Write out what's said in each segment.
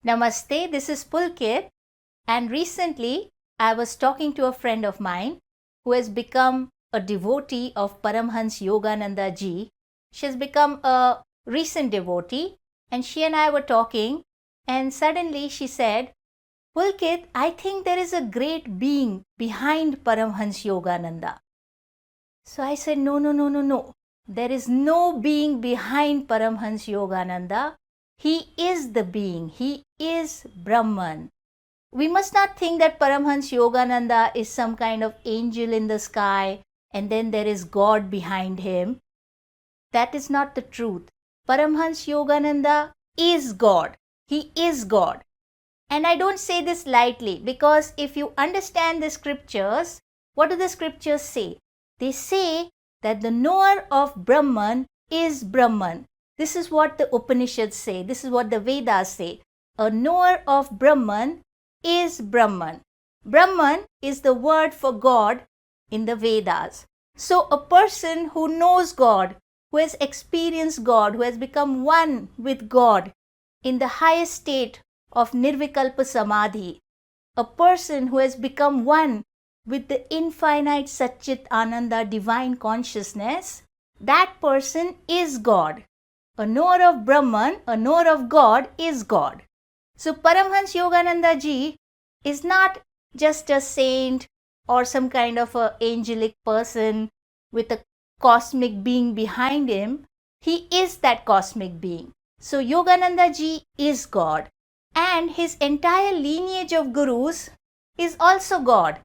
Namaste, this is Pulkit, and recently I was talking to a friend of mine who has become a devotee of Paramhans Yogananda ji. She has become a recent devotee, and she and I were talking, and suddenly she said, Pulkit, I think there is a great being behind Paramhans Yogananda. So I said, No. There is no being behind Paramhans Yogananda. He is the being. He is Brahman. We must not think that Paramhans Yogananda is some kind of angel in the sky and then there is God behind him. That is not the truth. Paramhans Yogananda is God. He is God. And I don't say this lightly because if you understand the scriptures, what do the scriptures say? They say that the knower of Brahman is Brahman. This is what the Upanishads say. This is what the Vedas say. A knower of Brahman is Brahman. Brahman is the word for God in the Vedas. So a person who knows God, who has experienced God, who has become one with God in the highest state of Nirvikalpa Samadhi, a person who has become one with the infinite Satchit Ananda divine consciousness, that person is God. A knower of Brahman, a knower of God is God. So Paramhans Yogananda ji is not just a saint or some kind of a angelic person with a cosmic being behind him. He is that cosmic being. So Yogananda ji is God. And his entire lineage of gurus is also God.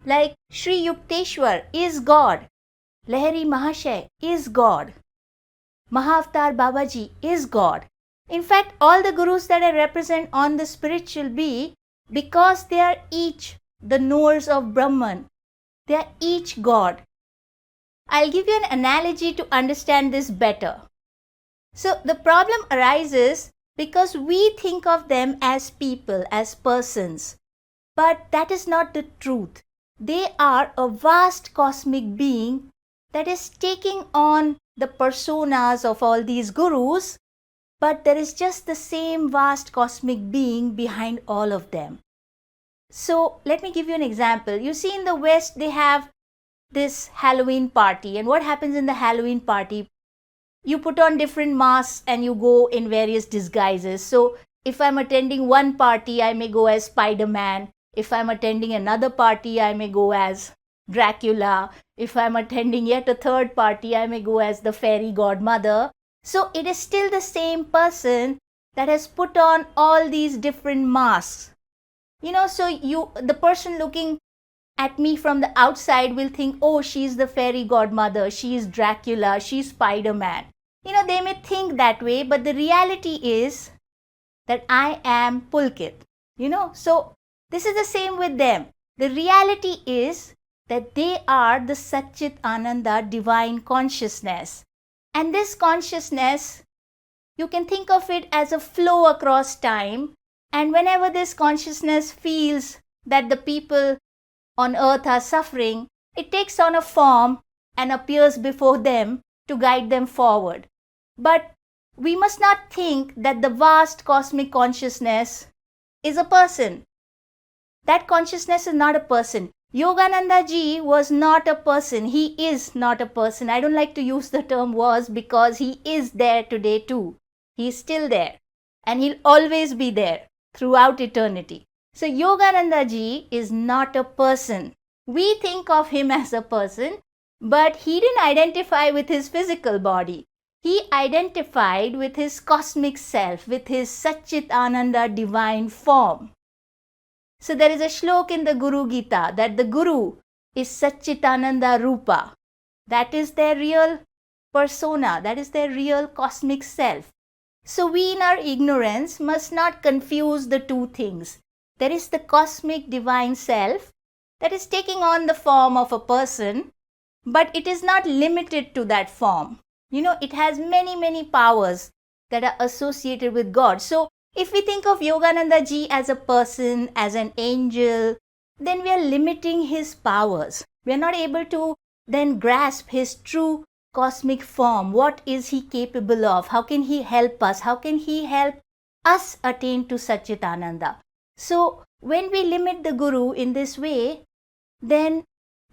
Like Sri Yukteswar is God. Lahiri Mahashay is God. Mahavatar Babaji is God. In fact, all the gurus that I represent on the spiritual be, because they are each the knowers of Brahman, they are each God. I'll give you an analogy to understand this better. So the problem arises because we think of them as people, as persons. But that is not the truth. They are a vast cosmic being that is taking on the personas of all these gurus, but there is just the same vast cosmic being behind all of them. So let me give you an example. You see, in the West, they have this Halloween party, and what happens in the Halloween party? You put on different masks and you go in various disguises. So if I'm attending one party, I may go as Spider-Man. If I'm attending another party, I may go as Dracula. If I'm attending yet a third party, I may go as the fairy godmother. So it is still the same person that has put on all these different masks. So the person looking at me from the outside will think, oh, she's the fairy godmother, she's Dracula, she's Spider-Man. They may think that way, but the reality is that I am Pulkit. So this is the same with them. The reality is that they are the Satchit Ananda divine consciousness. And this consciousness, you can think of it as a flow across time. And whenever this consciousness feels that the people on earth are suffering, it takes on a form and appears before them to guide them forward. But we must not think that the vast cosmic consciousness is a person. That consciousness is not a person. Yogananda ji was not a person. He is not a person. I don't like to use the term was because he is there today too. He is still there. And he'll always be there throughout eternity. So Yogananda ji is not a person. We think of him as a person, but he didn't identify with his physical body. He identified with his cosmic self, with his Satchit Ananda divine form. So there is a shlok in the Guru Gita that the Guru is Satchitananda Rupa. That is their real persona. That is their real cosmic self. So we in our ignorance must not confuse the two things. There is the cosmic divine self that is taking on the form of a person, but it is not limited to that form. It has many powers that are associated with God. So if we think of Yogananda ji as a person, as an angel, then we are limiting his powers. We are not able to then grasp his true cosmic form. What is he capable of? How can he help us? How can he help us attain to Satchitananda. So when we limit the Guru in this way, then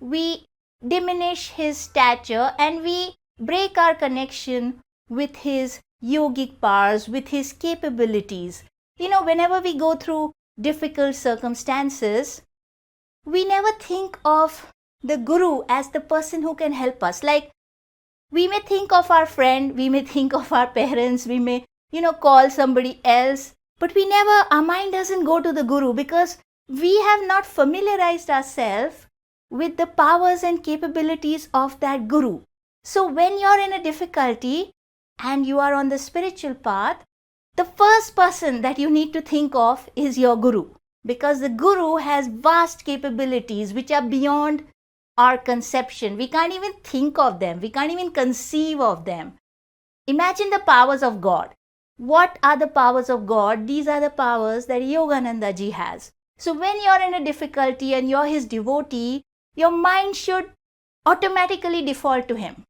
we diminish his stature and we break our connection with his yogic powers, with his capabilities. Whenever we go through difficult circumstances, we never think of the Guru as the person who can help us. Like, we may think of our friend, we may think of our parents, we may, call somebody else, but our mind doesn't go to the Guru because we have not familiarized ourselves with the powers and capabilities of that Guru. So when you're in a difficulty and you are on the spiritual path, the first person that you need to think of is your Guru, because the Guru has vast capabilities which are beyond our conception. We can't even think of them. We can't even conceive of them. Imagine the powers of God. What are the powers of God? These are the powers that Yogananda ji has. So when you're in a difficulty and you're his devotee, your mind should automatically default to him.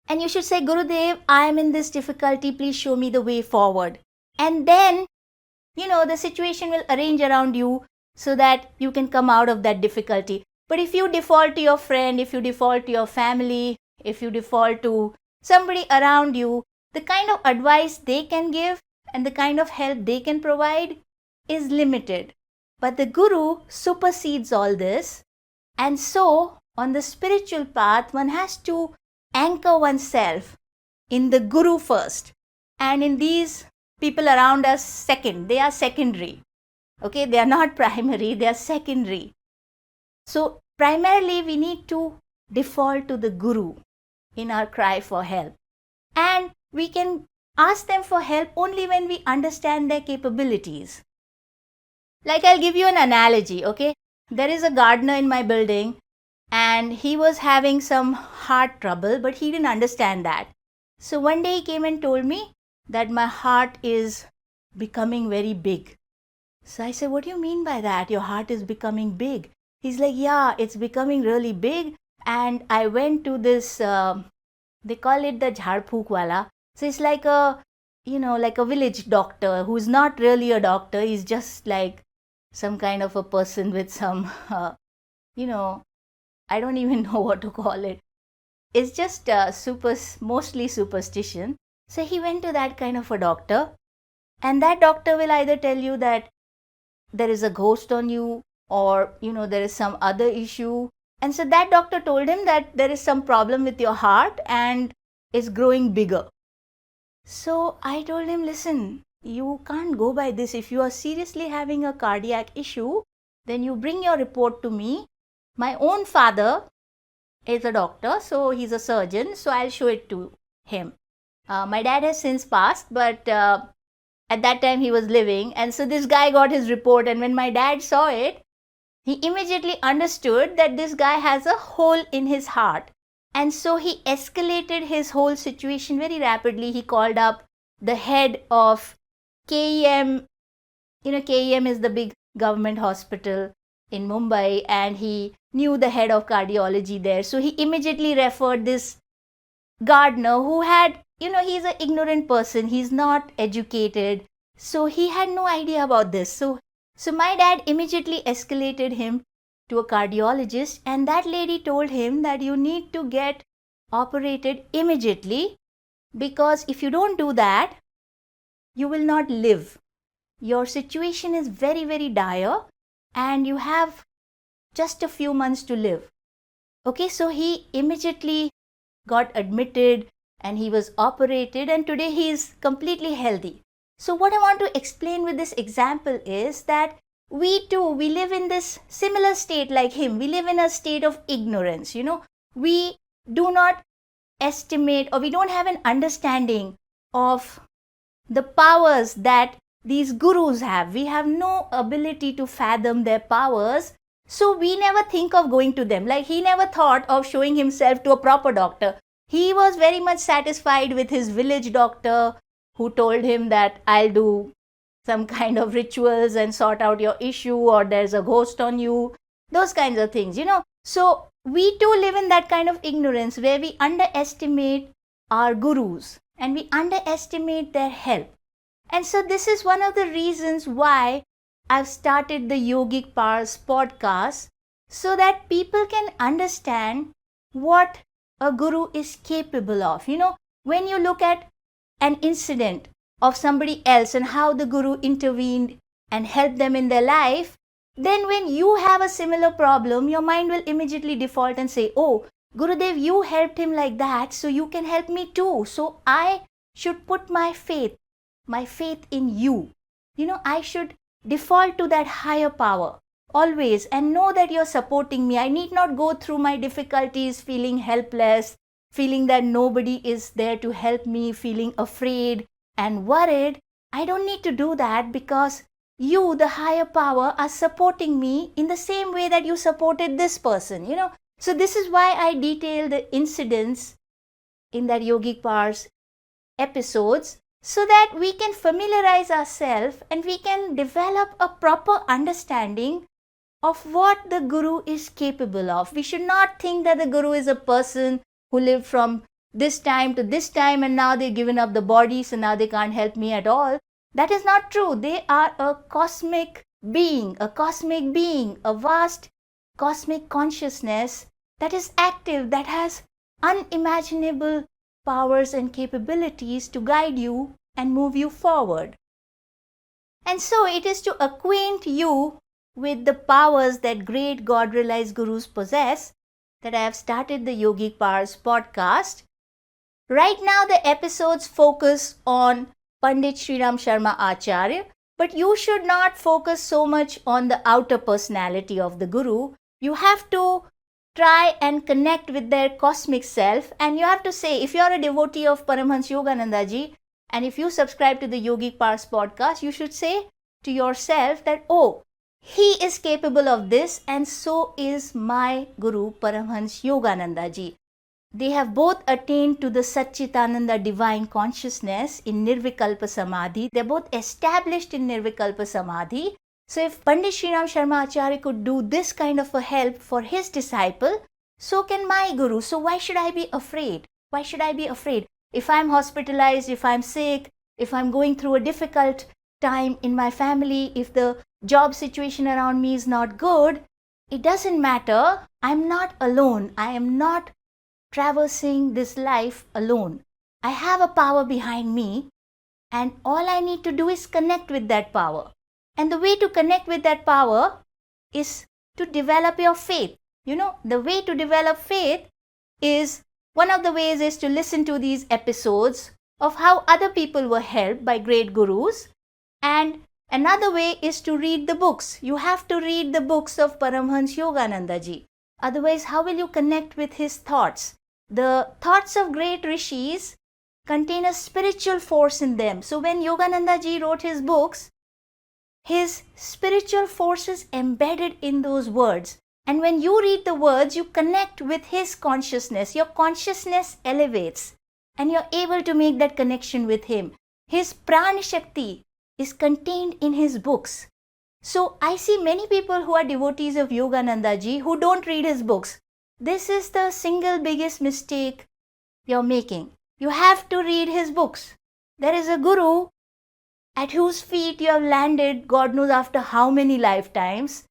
And you should say, Gurudev, I am in this difficulty. Please show me the way forward. And then, the situation will arrange around you so that you can come out of that difficulty. But if you default to your friend, if you default to your family, if you default to somebody around you, the kind of advice they can give and the kind of help they can provide is limited. But the Guru supersedes all this. And so, on the spiritual path, one has to anchor oneself in the Guru first. And in these people around us second. They are secondary. Okay, they are not primary, they are secondary. So, primarily we need to default to the Guru in our cry for help. And we can ask them for help only when we understand their capabilities. Like, I'll give you an analogy, okay? There is a gardener in my building and he was having some heart trouble, but he didn't understand that. So one day he came and told me that my heart is becoming very big. So I said, what do you mean by that? Your heart is becoming big? He's like, yeah, it's becoming really big. And I went to this, they call it the Jharphook wala. So it's like a village doctor who's not really a doctor. He's just like some kind of a person with some, I don't even know what to call it. It's just mostly superstition. So he went to that kind of a doctor, and that doctor will either tell you that there is a ghost on you, or there is some other issue. And so that doctor told him that there is some problem with your heart and it's growing bigger. So I told him, listen, you can't go by this. If you are seriously having a cardiac issue, then you bring your report to me. My own father is a doctor, so he's a surgeon, so I'll show it to him. My dad has since passed, but at that time he was living, and so this guy got his report, and when my dad saw it, he immediately understood that this guy has a hole in his heart. And so he escalated his whole situation very rapidly. He called up the head of KEM. KEM is the big government hospital in Mumbai, and he knew the head of cardiology there. So he immediately referred this gardener who had, he's an ignorant person. He's not educated. So he had no idea about this. So my dad immediately escalated him to a cardiologist, and that lady told him that you need to get operated immediately, because if you don't do that, you will not live. Your situation is very, very dire and you have just a few months to live. Okay, so he immediately got admitted and he was operated, and today he is completely healthy. So what I want to explain with this example is that we too, we live in this similar state like him. We live in a state of ignorance. We do not estimate, or we don't have an understanding of the powers that these gurus have. We have no ability to fathom their powers. So we never think of going to them. Like, he never thought of showing himself to a proper doctor. He was very much satisfied with his village doctor, who told him that I'll do some kind of rituals and sort out your issue, or there's a ghost on you, those kinds of things, So we too live in that kind of ignorance where we underestimate our gurus and we underestimate their help. And so this is one of the reasons why I've started the Yogic Powers podcast, so that people can understand what a guru is capable of. When you look at an incident of somebody else and how the guru intervened and helped them in their life, then when you have a similar problem, your mind will immediately default and say, oh, Gurudev, you helped him like that, so you can help me too. So I should put my faith in you. I should default to that higher power always and know that you're supporting me. I need not go through my difficulties feeling helpless, feeling that nobody is there to help me, feeling afraid and worried. I don't need to do that, because you, the higher power, are supporting me in the same way that you supported this person. So this is why I detail the incidents in that Yogic Powers episodes, so that we can familiarize ourselves and we can develop a proper understanding of what the guru is capable of. We should not think that the guru is a person who lived from this time to this time and now they've given up the body, so now they can't help me at all. That is not true. They are a cosmic being, a vast cosmic consciousness that is active, that has unimaginable powers and capabilities to guide you and move you forward. And so it is to acquaint you with the powers that great God-realized gurus possess that I have started the Yogic Powers podcast. Right now the episodes focus on Pandit Sriram Sharma Acharya, but you should not focus so much on the outer personality of the guru. You have to try and connect with their cosmic self, and you have to say, if you are a devotee of Paramhans Yogananda ji, and if you subscribe to the Yogic Powers podcast, you should say to yourself that, oh, he is capable of this, and so is my Guru Paramhans Yogananda ji. They have both attained to the Satchitananda divine consciousness in Nirvikalpa Samadhi. They are both established in Nirvikalpa Samadhi. So if Pandit Sriram Sharma Acharya could do this kind of a help for his disciple, so can my Guru. So why should I be afraid? Why should I be afraid? If I'm hospitalized, if I'm sick, if I'm going through a difficult time in my family, if the job situation around me is not good, it doesn't matter. I'm not alone. I am not traversing this life alone. I have a power behind me, and all I need to do is connect with that power. And the way to connect with that power is to develop your faith. The way to develop faith is, one of the ways is to listen to these episodes of how other people were helped by great gurus. And another way is to read the books. You have to read the books of Paramhans Yogananda ji. Otherwise, how will you connect with his thoughts? The thoughts of great rishis contain a spiritual force in them. So when Yogananda ji wrote his books, his spiritual force is embedded in those words. And when you read the words, you connect with his consciousness. Your consciousness elevates and you're able to make that connection with him. His Prana Shakti is contained in his books. So I see many people who are devotees of Yogananda ji who don't read his books. This is the single biggest mistake you're making. You have to read his books. There is a guru at whose feet you have landed, God knows after how many lifetimes.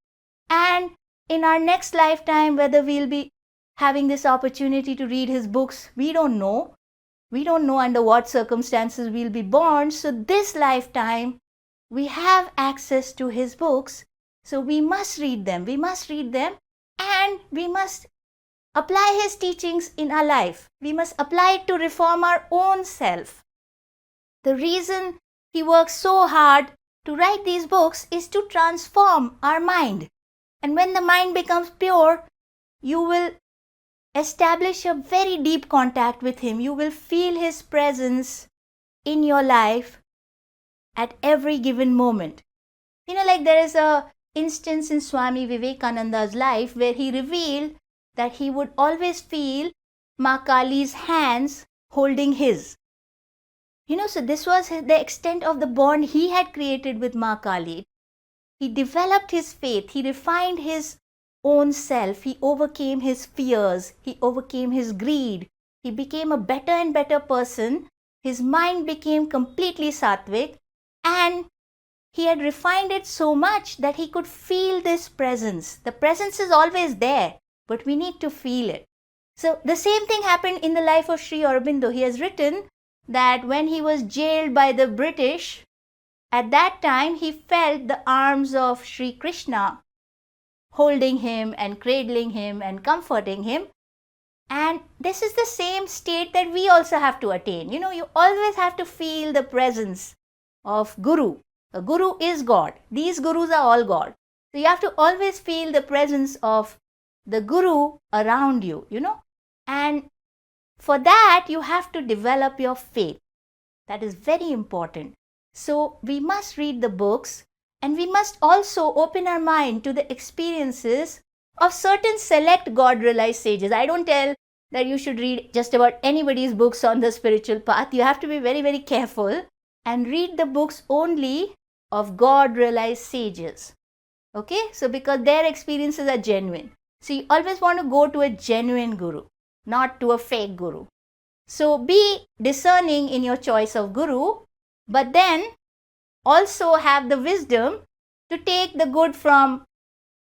And in our next lifetime, whether we'll be having this opportunity to read his books, we don't know. We don't know under what circumstances we'll be born. So this lifetime, we have access to his books. So we must read them. We must read them, and we must apply his teachings in our life. We must apply it to reform our own self. The reason he works so hard to write these books is to transform our mind. And when the mind becomes pure, you will establish a very deep contact with him. You will feel his presence in your life at every given moment. Like there is a instance in Swami Vivekananda's life where he revealed that he would always feel Ma Kali's hands holding his. So this was the extent of the bond he had created with Ma Kali. He developed his faith. He refined his own self. He overcame his fears. He overcame his greed. He became a better and better person. His mind became completely sattvic. And he had refined it so much that he could feel this presence. The presence is always there, but we need to feel it. So the same thing happened in the life of Sri Aurobindo. He has written that when he was jailed by the British, at that time he felt the arms of Sri Krishna holding him and cradling him and comforting him. And this is the same state that we also have to attain. You know, you always have to feel the presence of Guru. A Guru is God. These Gurus are all God. So you have to always feel the presence of the Guru around you, you know. And for that, you have to develop your faith. That is very important. So we must read the books, and we must also open our mind to the experiences of certain select God-realized sages. I don't tell that you should read just about anybody's books on the spiritual path. You have to be very, very careful and read the books only of God-realized sages. Okay, so because their experiences are genuine. So you always want to go to a genuine guru, not to a fake guru. So be discerning in your choice of guru, but then also have the wisdom to take the good from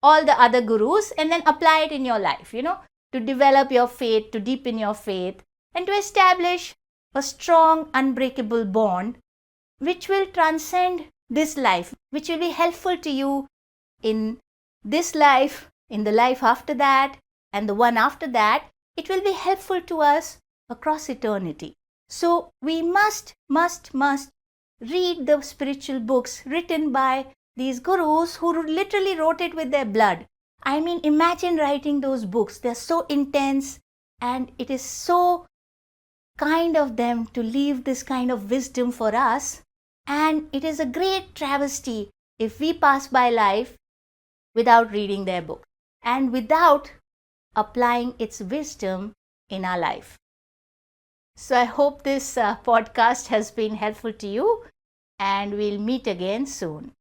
all the other gurus and then apply it in your life, you know, to develop your faith, to deepen your faith, and to establish a strong, unbreakable bond which will transcend this life, which will be helpful to you in this life, in the life after that, and the one after that. It will be helpful to us across eternity. So we must read the spiritual books written by these gurus who literally wrote it with their blood. I mean, imagine writing those books. They're so intense, and it is so kind of them to leave this kind of wisdom for us. And it is a great travesty if we pass by life without reading their book and without applying its wisdom in our life. So I hope this podcast has been helpful to you, and we'll meet again soon.